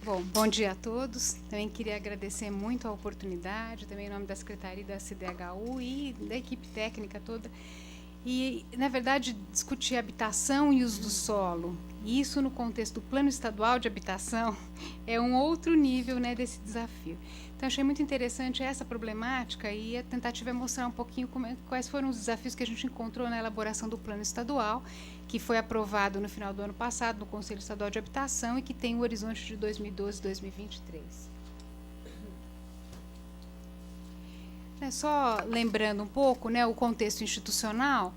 Bom dia a todos. Também queria agradecer muito a oportunidade, também em nome da Secretaria da CDHU e da equipe técnica toda. E, na verdade, discutir habitação e uso do solo, e isso no contexto do Plano Estadual de Habitação, é um outro nível, né, desse desafio. Então, achei muito interessante essa problemática e a tentativa é mostrar um pouquinho quais foram os desafios que a gente encontrou na elaboração do Plano Estadual, que foi aprovado no final do ano passado no Conselho Estadual de Habitação e que tem o horizonte de 2012 e 2023. Só lembrando um pouco, né, o contexto institucional,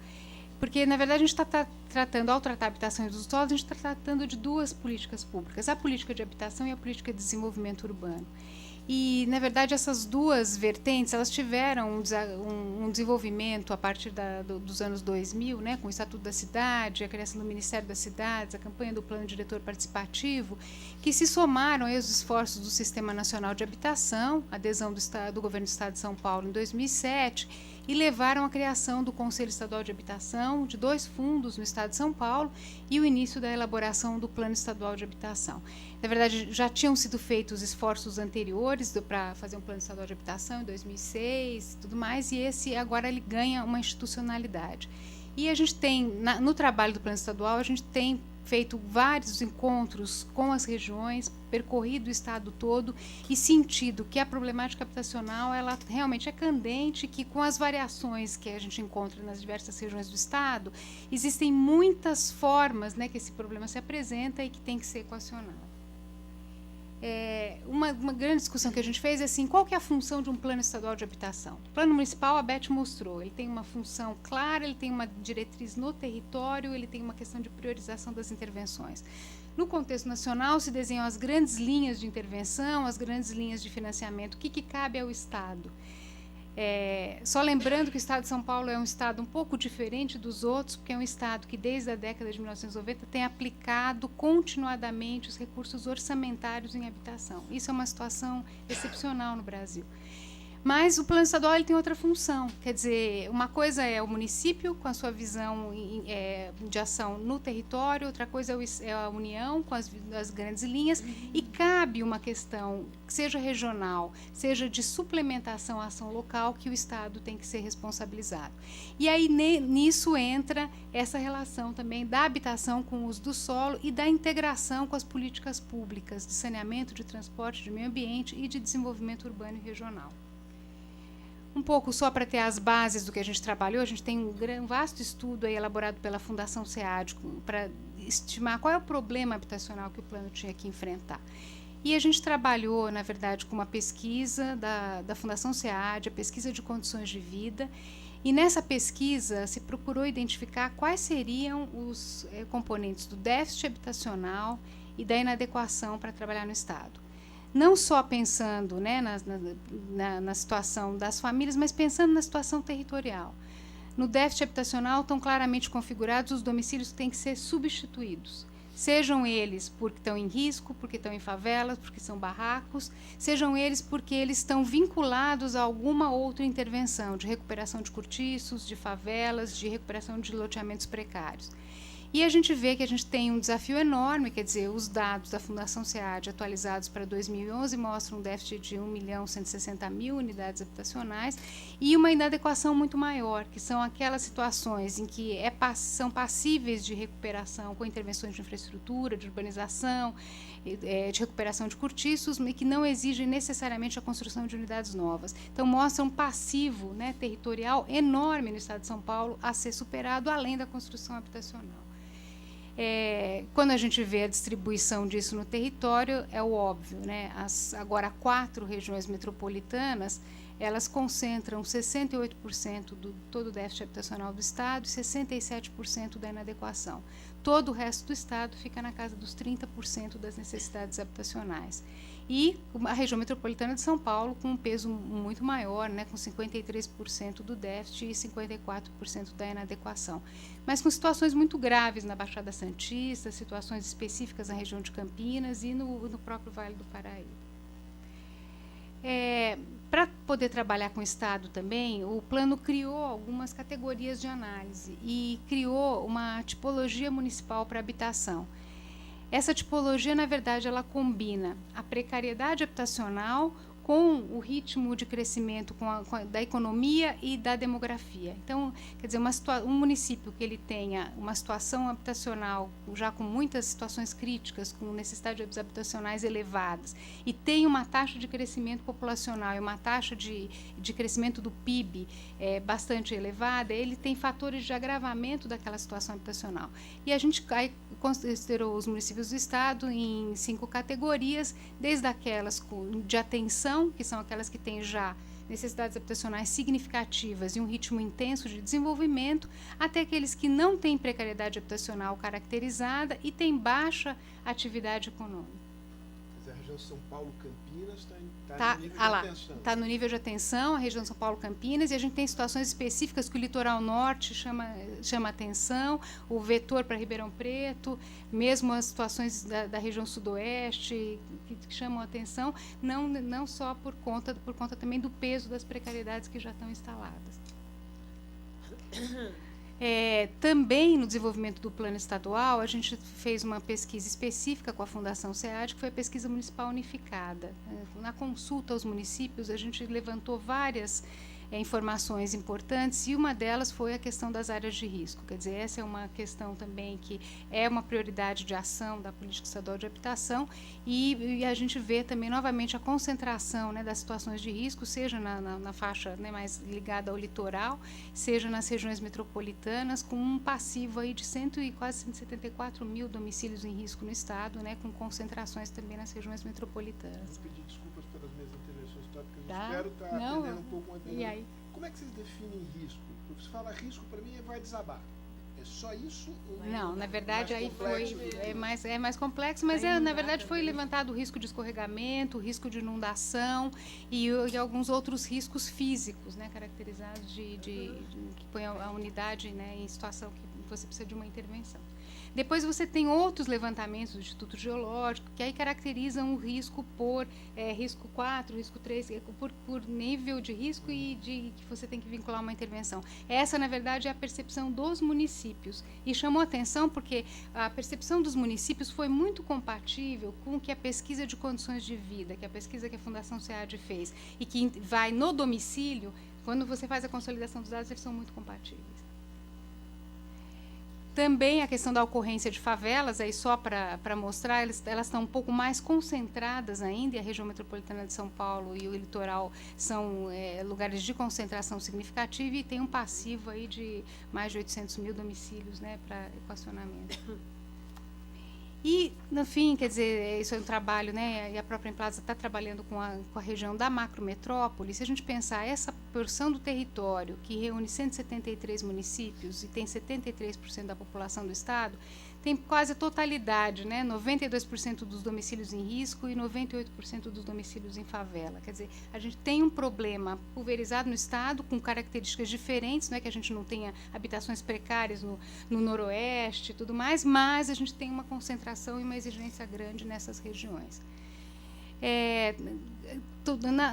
porque, na verdade, a gente está tratando, ao tratar a habitação e dos solos, a gente está tratando de duas políticas públicas, a política de habitação e a política de desenvolvimento urbano. E, na verdade, essas duas vertentes, elas tiveram um desenvolvimento a partir dos anos 2000, né, com o Estatuto da Cidade, a criação do Ministério das Cidades, a campanha do Plano Diretor Participativo, que se somaram aos esforços do Sistema Nacional de Habitação, a adesão do Governo do Estado de São Paulo em 2007, e levaram à criação do Conselho Estadual de Habitação, de 2 fundos no Estado de São Paulo, e o início da elaboração do Plano Estadual de Habitação. Na verdade, já tinham sido feitos esforços anteriores para fazer um Plano Estadual de Habitação em 2006 e tudo mais, e esse agora ele ganha uma institucionalidade. E a gente tem, no trabalho do Plano Estadual, a gente tem feito vários encontros com as regiões, percorrido o estado todo e sentido que a problemática habitacional ela realmente é candente, que com as variações que a gente encontra nas diversas regiões do estado, existem muitas formas, né, que esse problema se apresenta e que tem que ser equacionado. Uma grande discussão que a gente fez é assim, qual que é a função de um plano estadual de habitação? O plano municipal, a Beth mostrou, ele tem uma função clara, ele tem uma diretriz no território, ele tem uma questão de priorização das intervenções. No contexto nacional, se desenham as grandes linhas de intervenção, as grandes linhas de financiamento, o que cabe ao Estado. Só lembrando que o Estado de São Paulo é um Estado um pouco diferente dos outros, porque é um Estado que, desde a década de 1990, tem aplicado continuadamente os recursos orçamentários em habitação. Isso é uma situação excepcional no Brasil. Mas o plano estadual ele tem outra função, quer dizer, uma coisa é o município com a sua visão de ação no território, outra coisa é a União com as grandes linhas, e cabe uma questão, seja regional, seja de suplementação à ação local, que o Estado tem que ser responsabilizado. E aí nisso entra essa relação também da habitação com o uso do solo e da integração com as políticas públicas de saneamento, de transporte, de meio ambiente e de desenvolvimento urbano e regional. Um pouco só para ter as bases do que a gente trabalhou, a gente tem um vasto estudo aí elaborado pela Fundação SEAD para estimar qual é o problema habitacional que o plano tinha que enfrentar. E a gente trabalhou, na verdade, com uma pesquisa da Fundação SEAD, a pesquisa de condições de vida, e nessa pesquisa se procurou identificar quais seriam os componentes do déficit habitacional e da inadequação para trabalhar no Estado. Não só pensando, né, na situação das famílias, mas pensando na situação territorial. No déficit habitacional estão claramente configurados os domicílios que têm que ser substituídos. Sejam eles porque estão em risco, porque estão em favelas, porque são barracos, sejam eles porque eles estão vinculados a alguma outra intervenção de recuperação de cortiços, de favelas, de recuperação de loteamentos precários. E a gente vê que a gente tem um desafio enorme, quer dizer, os dados da Fundação SEAD atualizados para 2011 mostram um déficit de 1.160.000 unidades habitacionais e uma inadequação muito maior, que são aquelas situações em que são passíveis de recuperação com intervenções de infraestrutura, de urbanização, de recuperação de cortiços, e que não exigem necessariamente a construção de unidades novas. Então, mostra um passivo, né, territorial enorme no Estado de São Paulo a ser superado, além da construção habitacional. Quando a gente vê a distribuição disso no território, é o óbvio, né? Agora, 4 regiões metropolitanas, elas concentram 68% do todo o déficit habitacional do Estado e 67% da inadequação. Todo o resto do Estado fica na casa dos 30% das necessidades habitacionais. E a região metropolitana de São Paulo com um peso muito maior, né, com 53% do déficit e 54% da inadequação. Mas com situações muito graves na Baixada Santista, situações específicas na região de Campinas e no próprio Vale do Paraíba. Para poder trabalhar com o Estado também, o plano criou algumas categorias de análise e criou uma tipologia municipal para habitação. Essa tipologia, na verdade, ela combina a precariedade habitacional com o ritmo de crescimento da economia e da demografia. Então, quer dizer, um município que ele tenha uma situação habitacional já com muitas situações críticas, com necessidades habitacionais elevadas, e tem uma taxa de crescimento populacional e uma taxa de crescimento do PIB bastante elevada, ele tem fatores de agravamento daquela situação habitacional. E a gente considerou os municípios do estado em 5 categorias, desde aquelas de atenção, que são aquelas que têm já necessidades habitacionais significativas e um ritmo intenso de desenvolvimento, até aqueles que não têm precariedade habitacional caracterizada e têm baixa atividade econômica. A região São Paulo-Campinas está no nível de atenção. Está no nível de atenção, a região São Paulo-Campinas, e a gente tem situações específicas que o litoral norte chama atenção, o vetor para Ribeirão Preto, mesmo as situações da região sudoeste que chamam atenção, não só por conta também do peso das precariedades que já estão instaladas. Também no desenvolvimento do plano estadual, a gente fez uma pesquisa específica com a Fundação SEAD, que foi a pesquisa municipal unificada. Na consulta aos municípios, a gente levantou várias informações importantes, e uma delas foi a questão das áreas de risco. Quer dizer, essa é uma questão também que é uma prioridade de ação da política estadual de habitação, e a gente vê também novamente a concentração, né, das situações de risco, seja na faixa, né, mais ligada ao litoral, seja nas regiões metropolitanas, com um passivo aí de quase 174 mil domicílios em risco no estado, né, com concentrações também nas regiões metropolitanas. Eu pedi desculpas pelas minhas intervenções tópicas, espero estar atendendo um pouco uma pergunta. E aí? Como é que vocês definem risco? Porque você fala risco, para mim, vai desabar. É só isso? Não, na verdade aí é mais complexo, mas na verdade foi levantado o risco de escorregamento, o risco de inundação e alguns outros riscos físicos, né, caracterizados que põe a unidade, né, em situação que você precisa de uma intervenção. Depois você tem outros levantamentos do Instituto Geológico, que aí caracterizam o risco por risco 4, risco 3, por nível de risco e que você tem que vincular uma intervenção. Essa, na verdade, é a percepção dos municípios. E chamou atenção porque a percepção dos municípios foi muito compatível com o que a pesquisa de condições de vida, que a pesquisa que a Fundação SEAD fez, e que vai no domicílio, quando você faz a consolidação dos dados, eles são muito compatíveis. Também a questão da ocorrência de favelas, aí só para mostrar, elas estão um pouco mais concentradas ainda, e a região metropolitana de São Paulo e o litoral são lugares de concentração significativa, e tem um passivo aí de mais de 800 mil domicílios, né, para equacionamento. E, no fim, quer dizer, isso é um trabalho, né, e a própria Emplasa está trabalhando com a região da macrometrópole. Se a gente pensar essa porção do território, que reúne 173 municípios e tem 73% da população do estado, tem quase a totalidade, né, 92% dos domicílios em risco e 98% dos domicílios em favela. Quer dizer, a gente tem um problema pulverizado no estado, com características diferentes, não é que a gente não tenha habitações precárias no noroeste e tudo mais, mas a gente tem uma concentração e uma exigência grande nessas regiões.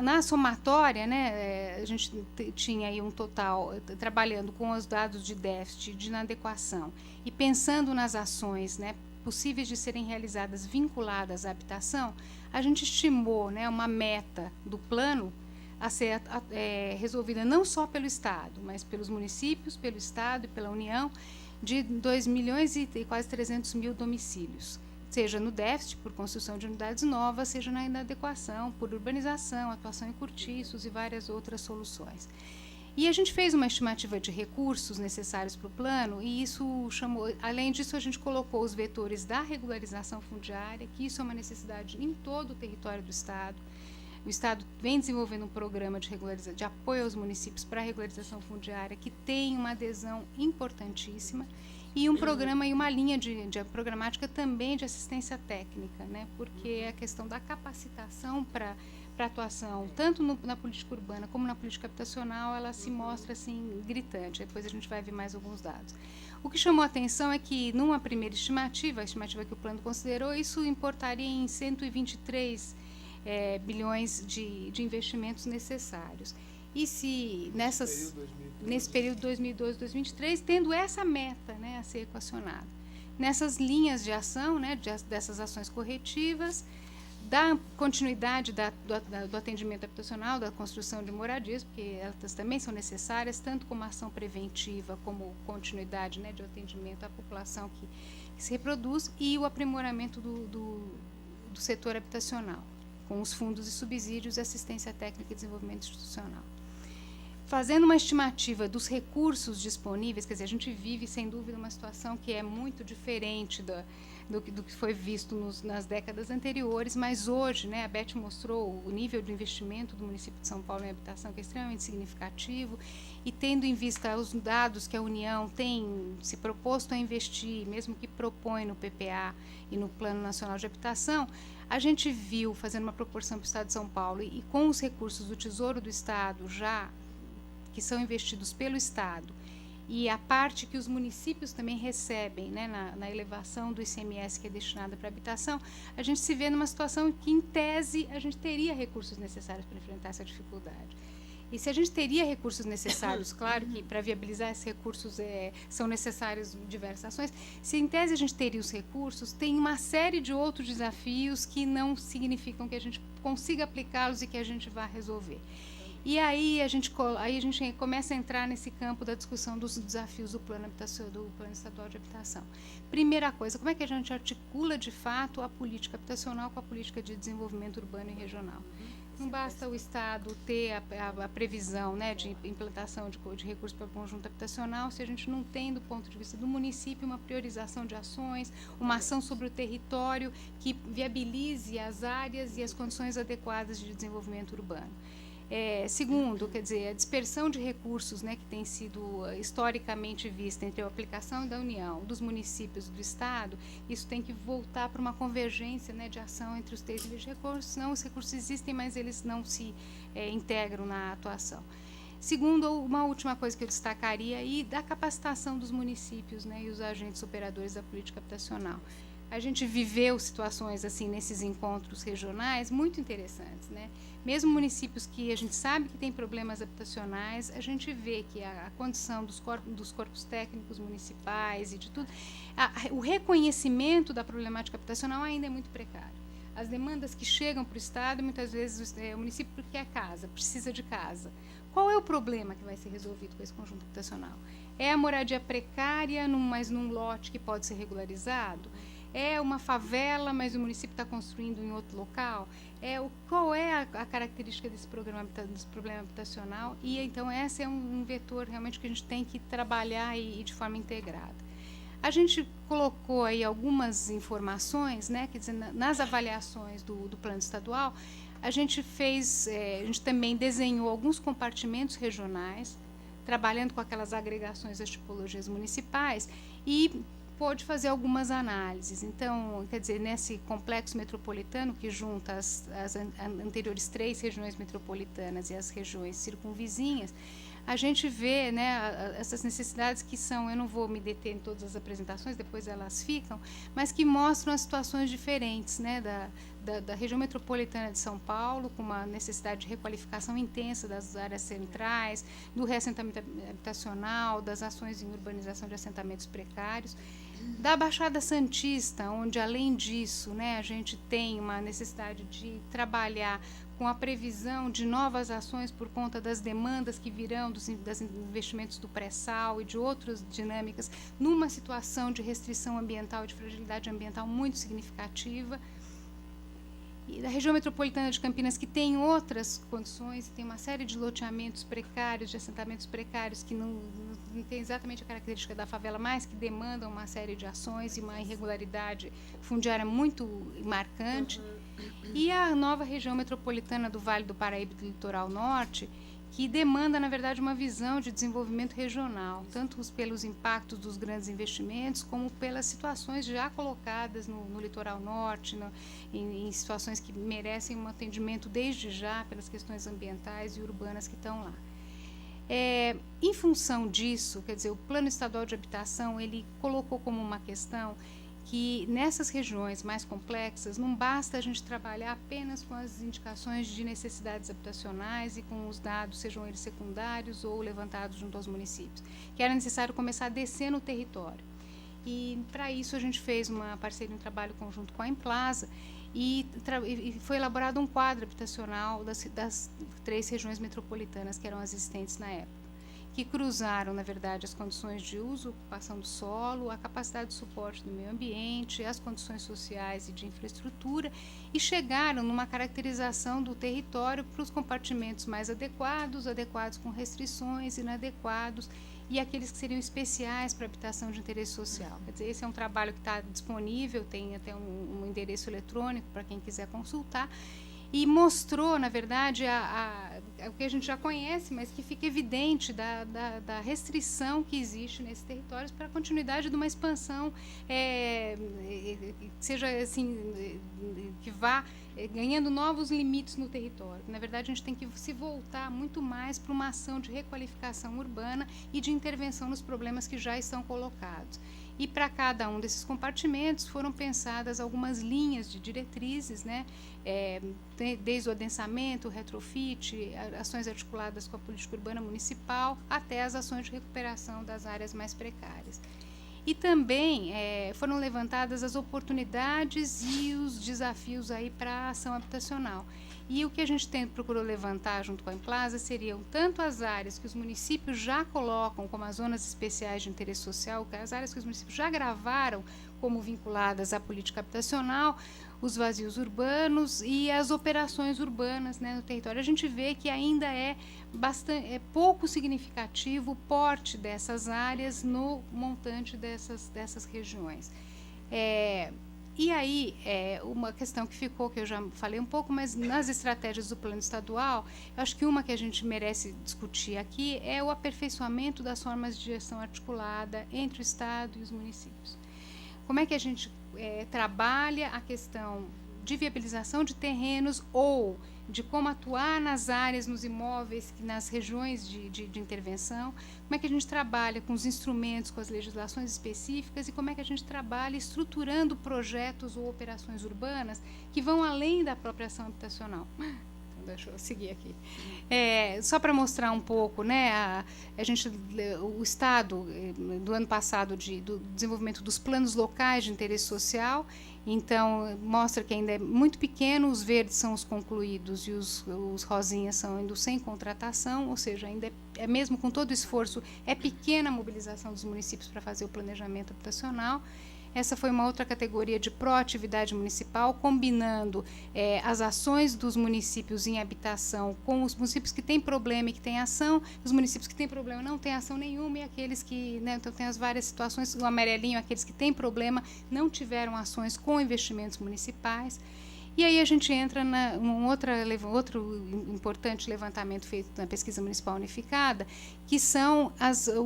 Na somatória, né, a gente tinha aí um total, trabalhando com os dados de déficit, de inadequação, e pensando nas ações, né, possíveis de serem realizadas vinculadas à habitação, a gente estimou, né, uma meta do plano a ser resolvida não só pelo Estado, mas pelos municípios, pelo Estado e pela União, de 2 milhões e quase 300 mil domicílios, seja no déficit, por construção de unidades novas, seja na inadequação, por urbanização, atuação em cortiços e várias outras soluções. E a gente fez uma estimativa de recursos necessários para o plano, e isso chamou, além disso, a gente colocou os vetores da regularização fundiária, que isso é uma necessidade em todo o território do Estado. O Estado vem desenvolvendo um programa de apoio aos municípios para a regularização fundiária, que tem uma adesão importantíssima, e um programa e uma linha de programática também de assistência técnica, né? Porque a questão da capacitação para atuação, tanto na política urbana como na política habitacional, ela se mostra assim gritante. Depois a gente vai ver mais alguns dados. O que chamou a atenção é que, numa primeira estimativa, a estimativa que o plano considerou, isso importaria em 123 bilhões de investimentos necessários. E se nesse período 2012-2023, tendo essa meta, né, a ser equacionada. nessas linhas de ação, né, dessas ações corretivas, da continuidade do atendimento habitacional, da construção de moradias, porque elas também são necessárias, tanto como ação preventiva, como continuidade, né, de atendimento à população que se reproduz, e o aprimoramento do setor habitacional, com os fundos de subsídios e assistência técnica e desenvolvimento institucional. Fazendo uma estimativa dos recursos disponíveis, quer dizer, a gente vive, sem dúvida, uma situação que é muito diferente do que foi visto nas décadas anteriores, mas hoje, né, a Beth mostrou o nível de investimento do município de São Paulo em habitação, que é extremamente significativo, e tendo em vista os dados que a União tem se proposto a investir, mesmo que propõe no PPA e no Plano Nacional de Habitação, a gente viu, fazendo uma proporção para o Estado de São Paulo, e com os recursos do Tesouro do Estado já que são investidos pelo Estado, e a parte que os municípios também recebem, né, na elevação do ICMS que é destinada para a habitação, a gente se vê numa situação que, em tese, a gente teria recursos necessários para enfrentar essa dificuldade. E se a gente teria recursos necessários, claro que para viabilizar esses recursos são necessárias diversas ações, se em tese a gente teria os recursos, tem uma série de outros desafios que não significam que a gente consiga aplicá-los e que a gente vá resolver. E aí a gente começa a entrar nesse campo da discussão dos desafios do Plano Estadual de Habitação. Primeira coisa, como é que a gente articula de fato a política habitacional com a política de desenvolvimento urbano e regional? Não basta o Estado ter a previsão, né, de implantação de recursos para o conjunto habitacional se a gente não tem, do ponto de vista do município, uma priorização de ações, uma ação sobre o território que viabilize as áreas e as condições adequadas de desenvolvimento urbano. Segundo, quer dizer, a dispersão de recursos, né, que tem sido historicamente vista entre a aplicação da União, dos municípios e do Estado, isso tem que voltar para uma convergência, né, de ação entre os três níveis de recursos, senão os recursos existem, mas eles não se integram na atuação. Segundo, uma última coisa que eu destacaria aí, da capacitação dos municípios, né, e os agentes operadores da política habitacional. A gente viveu situações assim nesses encontros regionais muito interessantes, né? Mesmo municípios que a gente sabe que tem problemas habitacionais, a gente vê que a condição dos corpos técnicos municipais e de tudo, o reconhecimento da problemática habitacional ainda é muito precário. As demandas que chegam para o Estado, muitas vezes o município quer casa, precisa de casa. Qual é o problema que vai ser resolvido com esse conjunto habitacional? É a moradia precária, mas num lote que pode ser regularizado? É uma favela, mas o município está construindo em outro local? Qual é a característica desse problema habitacional? E, então, esse é um vetor realmente que a gente tem que trabalhar e de forma integrada. A gente colocou aí algumas informações, né, quer dizer, nas avaliações do plano estadual, a gente também desenhou alguns compartimentos regionais, trabalhando com aquelas agregações das tipologias municipais, e pôde fazer algumas análises. Então, quer dizer, nesse complexo metropolitano que junta as anteriores 3 regiões metropolitanas e as regiões circunvizinhas, a gente vê, né, essas necessidades que são, eu não vou me deter em todas as apresentações, depois elas ficam, mas que mostram as situações diferentes, né, da região metropolitana de São Paulo, com uma necessidade de requalificação intensa das áreas centrais, do reassentamento habitacional, das ações em urbanização de assentamentos precários, da Baixada Santista, onde, além disso, né, a gente tem uma necessidade de trabalhar com a previsão de novas ações por conta das demandas que virão dos investimentos do pré-sal e de outras dinâmicas, numa situação de restrição ambiental e de fragilidade ambiental muito significativa. E da região metropolitana de Campinas, que tem outras condições, tem uma série de loteamentos precários, de assentamentos precários, que não tem exatamente a característica da favela, mas que demandam uma série de ações e uma irregularidade fundiária muito marcante. E a nova região metropolitana do Vale do Paraíba e do Litoral Norte, que demanda, na verdade, uma visão de desenvolvimento regional, tanto pelos impactos dos grandes investimentos, como pelas situações já colocadas no Litoral Norte, em situações que merecem um atendimento desde já pelas questões ambientais e urbanas que estão lá. Em função disso, quer dizer, o Plano Estadual de Habitação, ele colocou como uma questão que nessas regiões mais complexas não basta a gente trabalhar apenas com as indicações de necessidades habitacionais e com os dados, sejam eles secundários ou levantados junto aos municípios, que era necessário começar a descer no território. E, para isso, a gente fez uma parceria, um trabalho conjunto com a Emplasa, e foi elaborado um quadro habitacional das 3 regiões metropolitanas que eram existentes na época, que cruzaram, na verdade, as condições de uso, ocupação do solo, a capacidade de suporte do meio ambiente, as condições sociais e de infraestrutura, e chegaram numa caracterização do território para os compartimentos mais adequados, adequados com restrições, inadequados, e aqueles que seriam especiais para habitação de interesse social. Quer dizer, esse é um trabalho que está disponível, tem até um endereço eletrônico para quem quiser consultar, e mostrou, na verdade, o que a gente já conhece, mas que fica evidente da restrição que existe nesses territórios para a continuidade de uma expansão seja assim, que vá ganhando novos limites no território. Na verdade, a gente tem que se voltar muito mais para uma ação de requalificação urbana e de intervenção nos problemas que já estão colocados. E para cada um desses compartimentos foram pensadas algumas linhas de diretrizes, né, desde o adensamento, o retrofit, ações articuladas com a política urbana municipal, até as ações de recuperação das áreas mais precárias. E também foram levantadas as oportunidades e os desafios aí para a ação habitacional. E o que a gente procurou levantar junto com a Emplasa seriam tanto as áreas que os municípios já colocam como as zonas especiais de interesse social, as áreas que os municípios já gravaram como vinculadas à política habitacional, os vazios urbanos e as operações urbanas, né, no território. A gente vê que ainda é pouco significativo o porte dessas áreas no montante dessas regiões. E aí, uma questão que ficou, que eu já falei um pouco, mas nas estratégias do plano estadual, eu acho que uma que a gente merece discutir aqui é o aperfeiçoamento das formas de gestão articulada entre o Estado e os municípios. Como é que a gente trabalha a questão de viabilização de terrenos ou de como atuar nas áreas, nos imóveis, nas regiões de intervenção, como é que a gente trabalha com os instrumentos, com as legislações específicas e como é que a gente trabalha estruturando projetos ou operações urbanas que vão além da própria ação habitacional. Então, deixa eu seguir aqui. Só para mostrar um pouco, né, o Estado, do ano passado, do desenvolvimento dos planos locais de interesse social. Então, mostra que ainda é muito pequeno, os verdes são os concluídos e os rosinhas são indo sem contratação, ou seja, ainda mesmo com todo o esforço, é pequena a mobilização dos municípios para fazer o planejamento habitacional. Essa foi uma outra categoria de proatividade municipal, combinando as ações dos municípios em habitação com os municípios que têm problema e que têm ação, os municípios que têm problema não têm ação nenhuma, e aqueles que, né, então tem as várias situações, o amarelinho, aqueles que têm problema não tiveram ações com investimentos municipais. E aí a gente entra num outro importante levantamento feito na Pesquisa Municipal Unificada, que são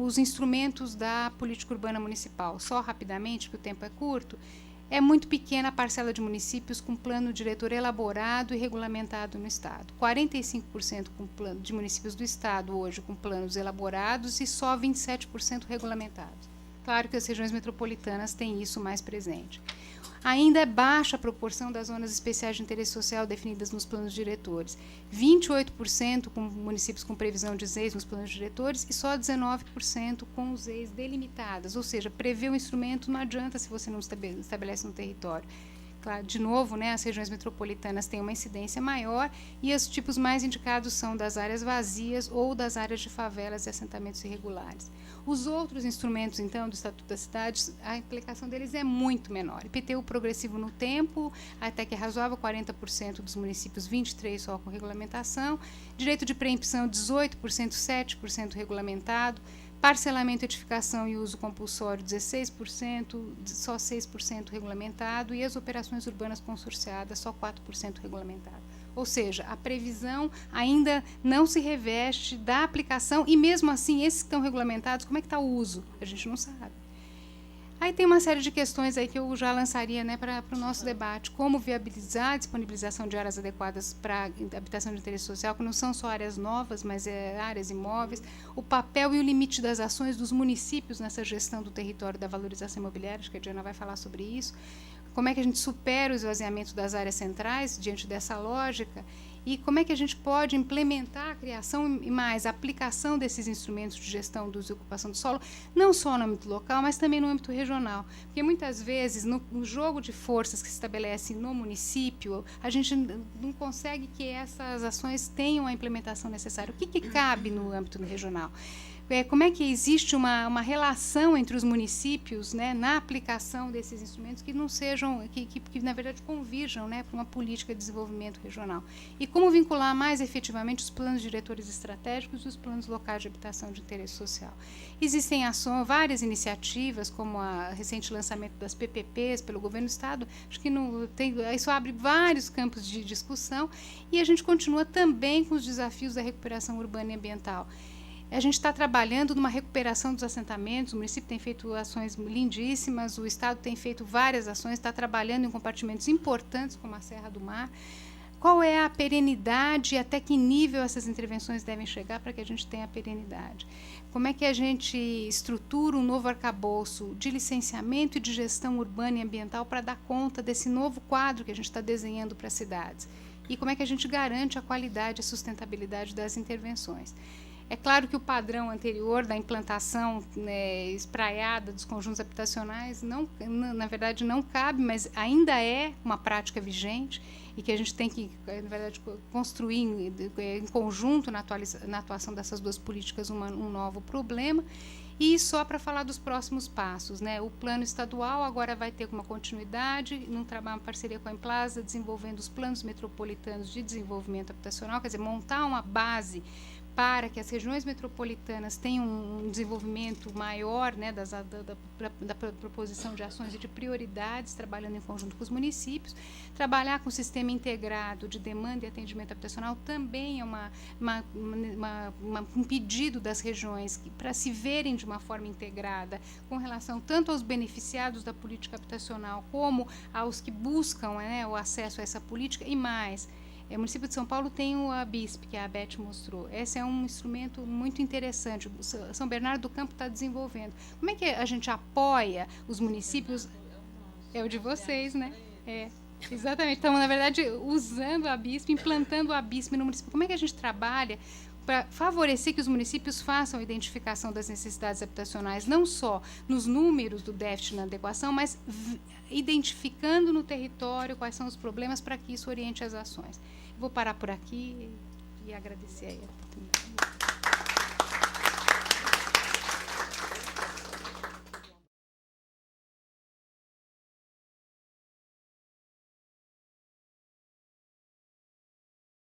os instrumentos da política urbana municipal. Só rapidamente, porque o tempo é curto, é muito pequena a parcela de municípios com plano diretor elaborado e regulamentado no Estado. 45% de municípios do Estado hoje com planos elaborados e só 27% regulamentados. Claro que as regiões metropolitanas têm isso mais presente. Ainda é baixa a proporção das zonas especiais de interesse social definidas nos planos diretores. 28% com municípios com previsão de ZEIs nos planos diretores e só 19% com ZEIs delimitadas. Ou seja, prever o instrumento não adianta se você não estabelece no território. Claro, de novo, né, as regiões metropolitanas têm uma incidência maior e os tipos mais indicados são das áreas vazias ou das áreas de favelas e assentamentos irregulares. Os outros instrumentos, então, do Estatuto das Cidades, a implicação deles é muito menor. IPTU progressivo no tempo, até que é razoável, 40% dos municípios, 23% só com regulamentação. Direito de preempção, 18%, 7% regulamentado. Parcelamento, edificação e uso compulsório, 16%, só 6% regulamentado. E as operações urbanas consorciadas, só 4% regulamentado. Ou seja, a previsão ainda não se reveste da aplicação e, mesmo assim, esses que estão regulamentados, como é que está o uso? A gente não sabe. Aí tem uma série de questões aí que eu já lançaria, né, para o nosso debate. Como viabilizar a disponibilização de áreas adequadas para habitação de interesse social, que não são só áreas novas, mas áreas imóveis. O papel e o limite das ações dos municípios nessa gestão do território da valorização imobiliária, acho que a Diana vai falar sobre isso. Como é que a gente supera o esvaziamento das áreas centrais diante dessa lógica? e como é que a gente pode implementar a criação e mais a aplicação desses instrumentos de gestão de ocupação do solo, não só no âmbito local, mas também no âmbito regional. Porque muitas vezes, no jogo de forças que se estabelece no município, a gente não consegue que essas ações tenham a implementação necessária. O que cabe no âmbito regional? Como é que existe uma relação entre os municípios, né, na aplicação desses instrumentos que não sejam, que na verdade convirjam, né, para uma política de desenvolvimento regional. E como vincular mais efetivamente os planos diretores estratégicos e os planos locais de habitação de interesse social. Existem várias iniciativas, como o recente lançamento das PPPs pelo governo do Estado, acho que isso abre vários campos de discussão, e a gente continua também com os desafios da recuperação urbana e ambiental. A gente está trabalhando numa recuperação dos assentamentos, o município tem feito ações lindíssimas, o Estado tem feito várias ações, está trabalhando em compartimentos importantes, como a Serra do Mar. Qual é a perenidade e até que nível essas intervenções devem chegar para que a gente tenha a perenidade? Como é que a gente estrutura um novo arcabouço de licenciamento e de gestão urbana e ambiental para dar conta desse novo quadro que a gente está desenhando para as cidades? E como é que a gente garante a qualidade e a sustentabilidade das intervenções? É claro que o padrão anterior da implantação, né, espraiada dos conjuntos habitacionais, na verdade, não cabe, mas ainda é uma prática vigente e que a gente tem que, na verdade, construir em conjunto, na atuação dessas duas políticas, um novo problema. E só para falar dos próximos passos, né? O plano estadual agora vai ter uma continuidade, num trabalho, uma parceria com a Emplasa, desenvolvendo os planos metropolitanos de desenvolvimento habitacional, quer dizer, montar uma base para que as regiões metropolitanas tenham um desenvolvimento maior, né, da proposição de ações e de prioridades, trabalhando em conjunto com os municípios. Trabalhar com o sistema integrado de demanda e atendimento habitacional também é um pedido das regiões para se verem de uma forma integrada com relação tanto aos beneficiados da política habitacional como aos que buscam, né, o acesso a essa política e mais. O município de São Paulo tem o ABISP, que a Beth mostrou. Esse é um instrumento muito interessante. O São Bernardo do Campo está desenvolvendo. Como é que a gente apoia os municípios? É o de vocês, né? É, exatamente. Então, na verdade, usando o ABISP, implantando o ABISP no município. Como é que a gente trabalha para favorecer que os municípios façam a identificação das necessidades habitacionais, não só nos números do déficit na adequação, mas identificando no território quais são os problemas para que isso oriente as ações. Vou parar por aqui e agradecer aí a oportunidade.